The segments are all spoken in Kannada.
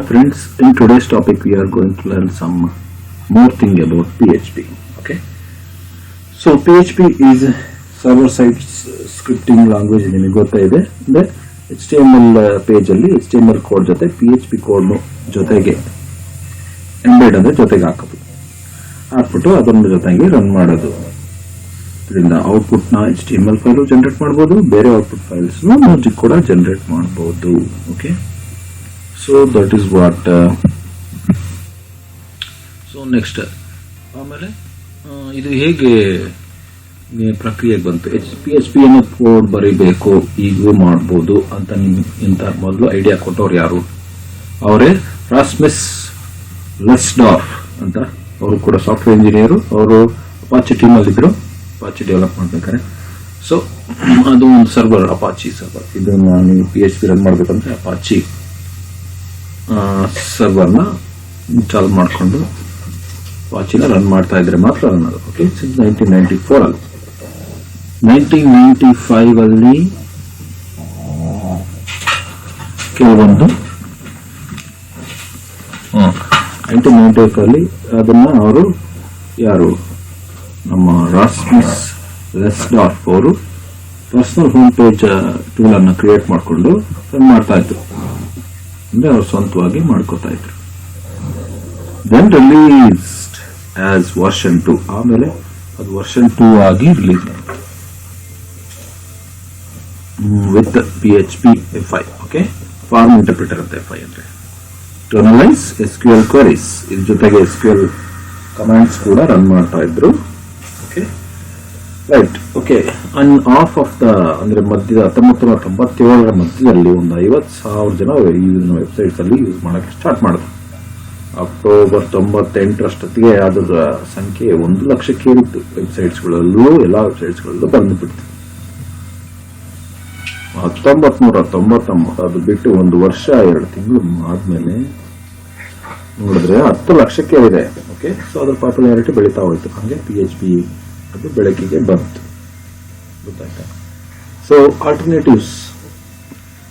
friends, in today's topic we are going to learn some more thing about PHP. Okay, so PHP is a server-side scripting language. ನಿಮಗೆ ಗೊತ್ತಿದೆ ಅಂದ್ರೆ HTML ಪೇಜ್ ಅಲ್ಲಿ HTML ಕೋಡ್ ಜೊತೆ PHP ಕೋಡ್ ಜೊತೆಗೆ ಎಂಬೆಡ್ ಅಂದ್ರೆ ಜೊತೆಗೆ ಹಾಕ್ಬಿಟ್ಟು ಅದರ ಜೊತೆಗೆ ರನ್ ಮಾಡೋದು. ಇದರಿಂದ ಔಟ್ಪುಟ್ ನ HTML ಫೈಲ್ ಜನರೇಟ್ ಮಾಡಬಹುದು, ಬೇರೆ ಔಟ್ಪುಟ್ ಫೈಲ್ಸ್ ಮ್ಯಾಜಿಕ್ ಕೂಡ ಜನರೇಟ್ ಮಾಡಬಹುದು. Okay, so that is what. So next ಆಮೇಲೆ ಇದು ಹೇಗೆ ಪ್ರಕ್ರಿಯೆಗೆ ಬಂತು, PHP ಅನ್ನೋ ಕೋಡ್ ಬರೀಬೇಕು ಈಗ ಮಾಡಬಹುದು ಅಂತ ಇಂತ ಮೊದಲು ಐಡಿಯಾ ಕೊಟ್ಟವ್ರು ಯಾರು? ಅವರೇ ರಾಸ್ಮಸ್ ಲೆಸ್ಡಾರ್ಫ್ ಅಂತ. ಅವರು ಕೂಡ ಸಾಫ್ಟ್ವೇರ್ ಇಂಜಿನಿಯರ್. ಅವರು ಅಪಾಚಿ ಟೀಮ್ ಅಲ್ಲಿ ಇದ್ರು, ಅಪಾಚಿ ಡೆವಲಪ್ ಮಾಡ್ಬೇಕಾರೆ. ಸೊ ಅದು ಒಂದು ಸರ್ವರ್, ಅಪಾಚಿ ಸರ್ವರ್. ಇದು ನಾನು PHP ರನ್ ಮಾಡ್ಬೇಕಂದ್ರೆ ಅಪಾಚಿ ಸರ್ವರ್ನ ಇನ್ಸ್ಟಾಲ್ ಮಾಡಿಕೊಂಡು ಅಪಾಚಿನ ರನ್ ಮಾಡ್ತಾ ಇದ್ರೆ ಮಾತ್ರ ರನ್ ಆಗೋದು. ಓಕೆ, 1994 ಅಲ್ಲಿ 1995 ಅಲ್ಲಿ ಕೆಲವೊಂದು 1995 ಅಲ್ಲಿ ಅದನ್ನ ಅವರು ಯಾರು, ನಮ್ಮ ರಾಸ್ಮಸ್ ಲೆಸ್ಡಾರ್ಫ್ ಅವರು ಪರ್ಸನಲ್ ಹೋಮ್ ಪೇಜ್ ಟೂಲ್ ಅನ್ನು ಕ್ರಿಯೇಟ್ ಮಾಡಿಕೊಂಡು ರನ್ ಮಾಡ್ತಾ ಇದ್ರು. ಅಂದ್ರೆ ಅವರು ಸ್ವಂತವಾಗಿ ಮಾಡ್ಕೋತಾ ಇದ್ರು. Then released as version 2. ಆಮೇಲೆ ಅದು ವರ್ಷನ್ 2 ಆಗಿ ರಿಲೀಸ್ ಆಯಿತು with PHP F5. Okay, form interpreter ಅಂತ F5 ಅಂದ್ರೆ ಟು ಅನಲೈಸ್ SQL ಕ್ವೆರೀಸ್. ಇದ್ರ ಜೊತೆಗೆ SQL ಕಮಾಂಡ್ಸ್ ಕೂಡ ರನ್ ಮಾಡ್ತಾ ಇದ್ರು. Okay, right. Okay, and of of the ಅಂದ್ರೆ ಮಧ್ಯದ 1997ರ ಮಧ್ಯದಲ್ಲಿ ಒಂದು 50,000 ಜನ ಇದನ್ನ ವೆಬ್ಸೈಟ್ಸ್ ಅಲ್ಲಿ ಯೂಸ್ ಮಾಡಕ್ಕೆ ಸ್ಟಾರ್ಟ್ ಮಾಡಿದ್ರು. ಅಕ್ಟೋಬರ್ 98ರಷ್ಟೊತ್ತಿಗೆ ಅದರ ಸಂಖ್ಯೆ 1 ಲಕ್ಷಕ್ಕೆ ಏರಿತ್ತು. ವೆಬ್ಸೈಟ್ಸ್ಗಳಲ್ಲೂ ಎಲ್ಲಾ ವೆಬ್ಸೈಟ್ಸ್ಗಳಲ್ಲೂ ಬಂದುಬಿಡ್ತು. 1999 ಅದು ಬಿಟ್ಟು 1 ವರ್ಷ 2 ತಿಂಗಳು ಆದ್ಮೇಲೆ ನೋಡಿದ್ರೆ 10 ಲಕ್ಷಕ್ಕೆ ಇದೆ. ಓಕೆ, ಸೊ ಅದ್ರ ಪಾಪ್ಯುಲಾರಿಟಿ ಬೆಳೀತಾ ಹೋಯ್ತು. ಹಾಗೆ PHP ಅದು ಬೆಳಕಿಗೆ ಬಂತು. ಗೊತ್ತಾಯ್ತಾ? ಸೊ ಆಲ್ಟರ್ನೇಟಿವ್ಸ್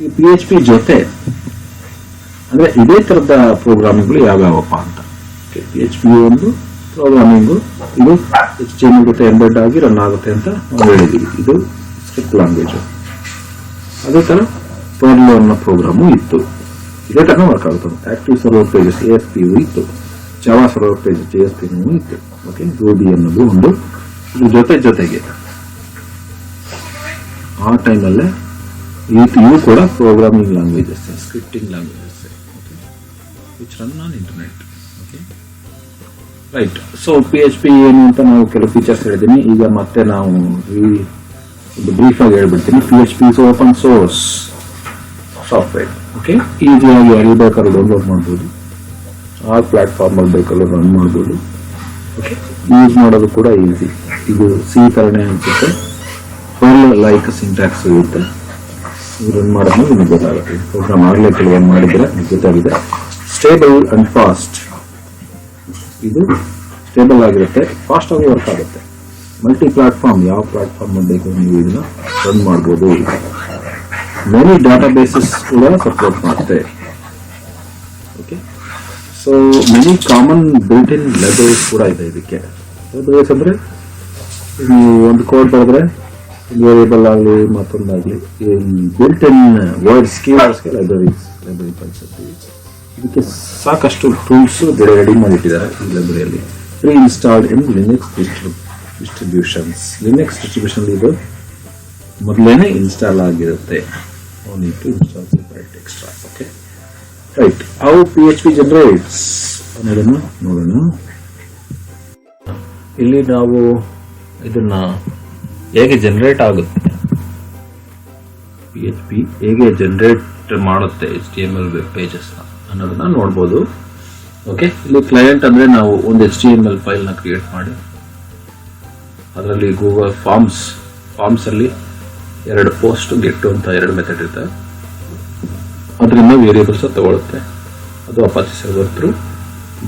ಈ PHP ಜೊತೆ ಅಂದ್ರೆ ಇದೇ ತರದ ಪ್ರೋಗ್ರಾಮಿಂಗ್ಗಳು ಯಾವ್ಯಾವಪ್ಪ ಅಂತ. PHP ಒಂದು ಪ್ರೋಗ್ರಾಮಿಂಗು, ಇದು HTML ಜೊತೆ ಎಂಬೆಡ್ ಆಗಿ ರನ್ ಆಗುತ್ತೆ ಅಂತ ನಾವು ಹೇಳಿದೀವಿ. ಇದು ಸ್ಕ್ರಿಪ್ಟ್ ಲ್ಯಾಂಗ್ವೇಜ್. ಅದೇ ತರ ಪರ್ಲ್ ಅನ್ನೋ ಪ್ರೋಗ್ರಾಮು ಇತ್ತು. ಇದೇ ತರ ವರ್ಕ್ ಆಗುತ್ತೆ. ಆಕ್ಟಿವ್ ಸರ್ವರ್ ಪೇಜಸ್ ASP ಇತ್ತು, ಜಾವಾ ಸರ್ವರ್ ಪೇಜಸ್ JSP ಇತ್ತು. ಓಕೆ, ರೂಬಿ ಅನ್ನೋದು ಒಂದು. ಇದ್ರ ಜೊತೆಗೆ ಆ ಟೈಮಲ್ಲೇ ಇವು ಕೂಡ programming languages, scripting languages, which run on internet. Okay, right. So PHP ಏನು ಅಂತ ನಾವು ಕೆಲವು ಫೀಚರ್ಸ್ ಹೇಳಿದ್ದೀನಿ. ಈಗ ಮತ್ತೆ ನಾವು ಒಂದು ಬ್ರೀಫ್ ಆಗಿ ಹೇಳ್ಬಿಡ್ತೀನಿ. PHP is open source software. Okay, ಈಸಿಯಾಗಿ ಯಾರು ಬೇಕಾದ್ರೂ ಡೌನ್ಲೋಡ್ ಮಾಡ್ಬೋದು, ಆ ಪ್ಲಾಟ್ಫಾರ್ಮ್ ಅಲ್ಲಿ ಬೇಕಾದ್ರೂ ರನ್ ಮಾಡ್ಬೋದು. ಓಕೆ, ಯೂಸ್ ಮಾಡೋದು ಕೂಡ ಈಸಿ. ಇದು C ತರನೇ ಅನ್ಸುತ್ತೆ, ಫುಲ್ ಲೈಕ್ ಸಿಂಟ್ಯಾಕ್ಸ್ ಇರುತ್ತೆ. ರನ್ ಮಾಡೋದು ನಿಮಗೆ ಗೊತ್ತಾಗುತ್ತೆ. ಪ್ರೋಗ್ರಾಮ್ ಆಗಲೇ ಕೆಲವೊಂದು ಮಾಡಿದ್ರೆ ಗೊತ್ತಾಗಿದೆ. Stable and fast. ಇದು ಸ್ಟೇಬಲ್ ಆಗಿರುತ್ತೆ, ಫಾಸ್ಟ್ ಆಗಿ ವರ್ಕ್ ಆಗುತ್ತೆ. ಮಲ್ಟಿ ಪ್ಲಾಟ್ಫಾರ್ಮ್, ಯಾವ ಪ್ಲಾಟ್ಫಾರ್ಮ್ ಬೇಕು ನೀವು ಇದನ್ನ ರನ್ ಮಾಡ್ಬೋದು. ಮೆನಿ ಡಾಟಾ ಬೇಸಸ್ ಕೂಡ ಸಪೋರ್ಟ್ ಮಾಡುತ್ತೆ. Okay, so many common built in libraries ಕೂಡ ಇದೆ ಇದಕ್ಕೆ. ಲೈಬ್ರರೀಸ್ ಅಂದ್ರೆ ನೀವು ಒಂದು ಕೋಡ್ ಬರೆದ್ರೆ ವೇರಿಯಬಲ್ ಆಗಲಿ ಮತ್ತೊಂದಾಗಲಿ ಬಿಲ್ಟ್ ಇನ್ ವರ್ಡ್ಸ್ ಕೀವರ್ಡ್ಸ್ಗೆ ಲೈಬ್ರರಿ ಕನ್ಸೆಪ್ಟ್. ಇದಕ್ಕೆ ಸಾಕಷ್ಟು ಟೂಲ್ಸ್ ರೆಡಿ ಮಾಡಿಟ್ಟಿದ್ದಾರೆ ಈ ಲೈಬ್ರರಿಯಲ್ಲಿ. Pre installed in Linux distributions. Linux distribution ಇದು ಮೊದಲೇನೆ ಇನ್ಸ್ಟಾಲ್ ಆಗಿರುತ್ತೆ. Need to install separate extra. Okay, right. How PHP generates ಅನ್ನೋದನ್ನ ನೋಡೋಣ. ಇಲ್ಲಿ ನಾವು ಇದನ್ನ ಹೇಗೆ ಜನರೇಟ್ ಆಗುತ್ತೆ, PHP ಹೇಗೆ ಜನರೇಟ್ ಮಾಡುತ್ತೆ HTML ವೆಬ್ ಪೇಜಸ್ ಅನ್ನೋದನ್ನ ನೋಡ್ಬೋದು. ಓಕೆ, ಇಲ್ಲಿ ಕ್ಲೈಂಟ್ ಅಂದ್ರೆ ನಾವು ಒಂದು HTML ಫೈಲ್ ನ ಕ್ರಿಯೇಟ್ ಮಾಡಿ ಅದರಲ್ಲಿ ಗೂಗಲ್ ಫಾರ್ಮ್ಸ್ ಅಲ್ಲಿ 2 ಪೋಸ್ಟ್ ಗೆಟ್ ಅಂತ 2 ಮೆಥಡ್ ಇರುತ್ತೆ. ಅದರಿಂದ ವೇರಿಯಬಲ್ಸ್ ತಗೊಳುತ್ತೆ. ಅದು ಅಪಾಚಿ ಸರ್ವರ್ ಥ್ರೂ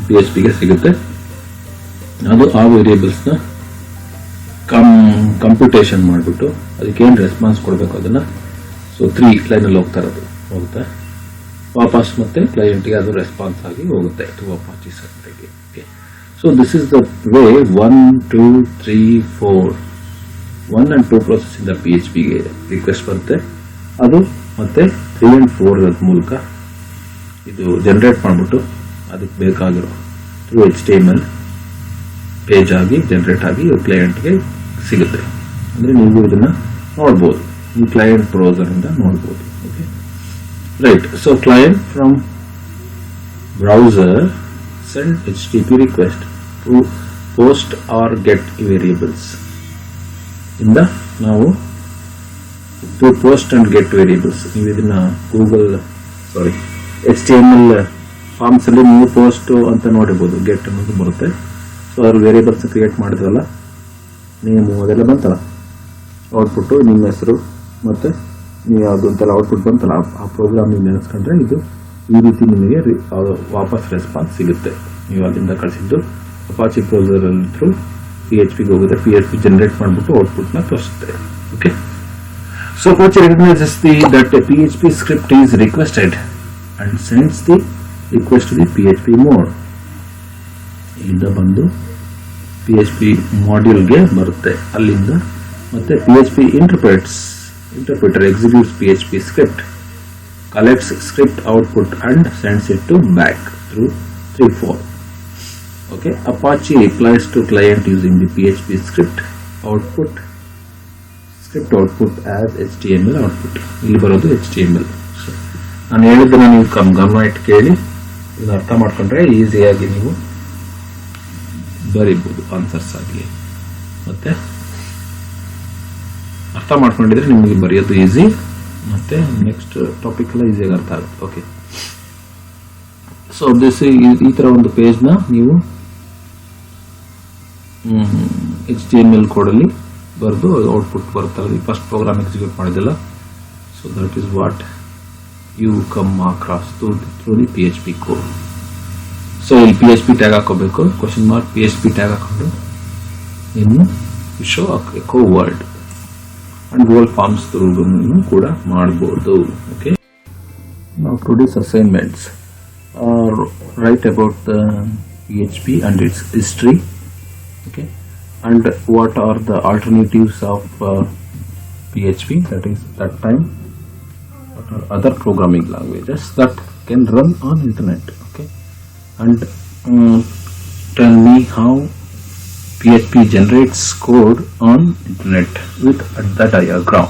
PHP ಗೆ ಸಿಗುತ್ತೆ. ಅದು ಆ ವೇರಿಯಬಲ್ಸ್ ನ ಕಂಪ್ಯೂಟೇಷನ್ ಮಾಡಿಬಿಟ್ಟು ಅದಕ್ಕೆ ಏನು ರೆಸ್ಪಾನ್ಸ್ ಕೊಡಬೇಕು ಅದನ್ನ. ಸೊ 3 ಲೈನಲ್ಲಿ ಹೋಗ್ತಾ ಇರೋದು ಹೋಗುತ್ತೆ. ವಾಪಸ್ ಮತ್ತೆ ಕ್ಲೈಂಟ್ಗೆ ಅದು ರೆಸ್ಪಾನ್ಸ್ ಆಗಿ ಹೋಗುತ್ತೆ ಟು ಅಪಾಚಿ ಸರ್ವರ್ಗೆ. Okay, so this is the way 1, 2, 3, 4 1 and 2 process ಇಂದ PHPಗೆ ರಿಕ್ವೆಸ್ಟ್ ಬರುತ್ತೆ. ಅದು ಮತ್ತೆ 3 and 4 ಮೂಲಕ ಇದು ಜನರೇಟ್ ಮಾಡಿಬಿಟ್ಟು ಅದಕ್ಕೆ ಬೇಕಾಗಿರೋ ಥ್ರೂ HTML ಪೇಜ್ ಆಗಿ ಜನರೇಟ್ ಆಗಿ ಕ್ಲೈಂಟ್ಗೆ ಸಿಗುತ್ತೆ. ಅಂದರೆ ನೀವು ಇದನ್ನ ನೋಡ್ಬೋದು, ಈ ಕ್ಲೈಂಟ್ ಬ್ರೌಸರ್ ಇಂದ ನೋಡ್ಬೋದು. Okay, right. So client from browser send HTTP request to post or get variables ಇಂದ ನಾವು to post and get variables. ನೀವು ಇದನ್ನ HTML ಫಾರ್ಮ್ಸ್ ಅಲ್ಲಿ ನೀವು ಪೋಸ್ಟ್ ಅಂತ ನೋಡಿರ್ಬೋದು, ಗೆಟ್ ಅನ್ನೋದು ಬರುತ್ತೆ. ಸೊ ಅವ್ರು ವೇರಿಯೇಬಲ್ಸ್ ಕ್ರಿಯೇಟ್ ಮಾಡಿದ್ರಲ್ಲ, ನೇಮು ಅದೆಲ್ಲ ಬಂತಲ್ಲ, ಔಟ್ಪುಟ್ಟು ನಿಮ್ಮ ಹೆಸರು ಮತ್ತೆ ನೀವು ಯಾವುದಂತೆಲ್ಲ ಔಟ್ಪುಟ್ ಬಂತಲ್ಲ, ಆ ಪ್ರೋಗ್ರಾಮ್ ನೀವು ನೆನೆಸ್ಕೊಂಡ್ರೆ ಇದು ಈ ರೀತಿ ನಿಮಗೆ ವಾಪಸ್ ರೆಸ್ಪಾನ್ಸ್ ಸಿಗುತ್ತೆ. ನೀವು ಅಲ್ಲಿಂದ ಕಳಿಸಿದ್ದು ಅಪಾಚಿ ಬ್ರೌಸರ್ ಥ್ರೂ PHPಗೆ ಹೋಗುತ್ತೆ. PHP ಜನರೇಟ್ ಮಾಡಿಬಿಟ್ಟು ಔಟ್ಪುಟ್ನ ತೋರಿಸುತ್ತೆ. Okay, so Apache recognizes that a PHP script is requested and sends the request to the PHP mode. ಇಲ್ಲಿಂದ ಬಂದು PHP ಮಾಡ್ಯೂಲ್ಗೆ ಬರುತ್ತೆ. ಅಲ್ಲಿಂದ ಮತ್ತೆ PHP interpreter executes PHP script, collects script output and sends it to back through 3-4. Okay, Apache applies to client using the PHP script output as HTML output. ಇಲ್ಲಿ ಬರೋದು HTML. ನಾನು ಹೇಳಿದ್ದನ್ನ ನೀವು ಗಮನ ಇಟ್ಟು ಕೇಳಿ ಇದನ್ನ ಅರ್ಥ ಮಾಡ್ಕೊಂಡ್ರೆ ಈಸಿಯಾಗಿ ನೀವು ಬರೀಬಹುದು ಆನ್ಸರ್ಸ್ ಆಗಿ. ಮತ್ತೆ ಅರ್ಥ ಮಾಡ್ಕೊಂಡಿದ್ರೆ ನಿಮಗೆ ಬರೆಯೋದು ಈಸಿ, ಮತ್ತೆ ನೆಕ್ಸ್ಟ್ ಟಾಪಿಕ್ ಎಲ್ಲ ಈಸಿಯಾಗಿ ಅರ್ಥ ಆಗುತ್ತೆ. ಓಕೆ, ಸೊ ದಿಸ್ ಈ ತರ ಒಂದು ಪೇಜ್ ನ ನೀವು HTML ಕೋಡಲ್ಲಿ ಬರೆದು ಔಟ್ಪುಟ್ ಬರುತ್ತಲ್ಲ, ಫಸ್ಟ್ ಪ್ರೋಗ್ರಾಮ್ ಎಕ್ಸಿಕ್ಯೂಟ್ ಮಾಡಿದಿಲ್ಲ. So that is what you come across through the PHP code. So ಇಲ್ಲಿ PHP ಟ್ಯಾಗ್ ಹಾಕೋಬೇಕು, ಕ್ವಶನ್ ಮಾರ್ಕ್ PHP ಟ್ಯಾಗ್ ಹಾಕೊಂಡು ಇನ್ನು show echo word and Google forms through ಕೂಡ ಮಾಡಬಹುದು. ಓಕೆ, ನಾವು today's assignments write about the PHP and its history. Okay, and what are the alternatives of PHP, that is that time what are other programming languages that can run on internet. Okay, and tell me how PHP generates code on internet with the diagram.